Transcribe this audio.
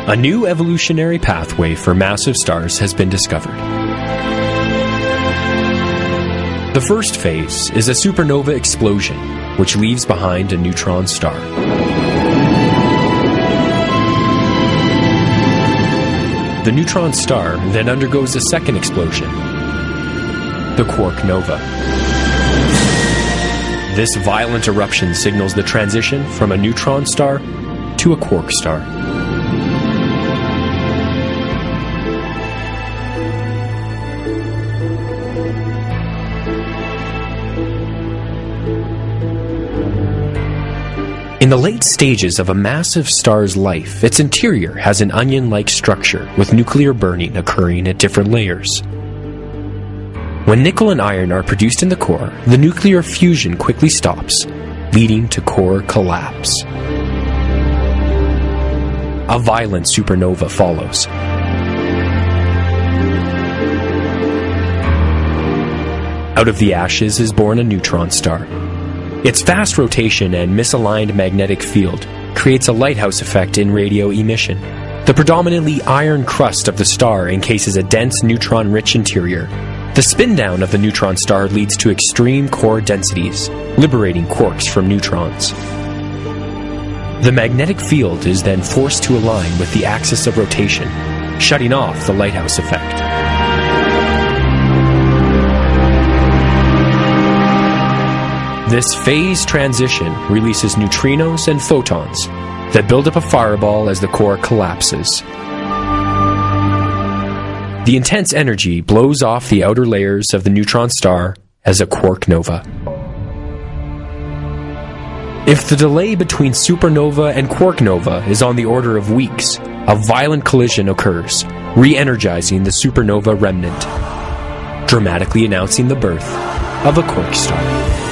A new evolutionary pathway for massive stars has been discovered. The first phase is a supernova explosion, which leaves behind a neutron star. The neutron star then undergoes a second explosion, the Quark Nova. This violent eruption signals the transition from a neutron star to a quark star. In the late stages of a massive star's life, its interior has an onion-like structure with nuclear burning occurring at different layers. When nickel and iron are produced in the core, the nuclear fusion quickly stops, leading to core collapse. A violent supernova follows. Out of the ashes is born a neutron star. Its fast rotation and misaligned magnetic field creates a lighthouse effect in radio emission. The predominantly iron crust of the star encases a dense neutron-rich interior. The spin-down of the neutron star leads to extreme core densities, liberating quarks from neutrons. The magnetic field is then forced to align with the axis of rotation, shutting off the lighthouse effect. This phase transition releases neutrinos and photons that build up a fireball as the core collapses. The intense energy blows off the outer layers of the neutron star as a quark nova. If the delay between supernova and quark nova is on the order of weeks, a violent collision occurs, re-energizing the supernova remnant, dramatically announcing the birth of a quark star.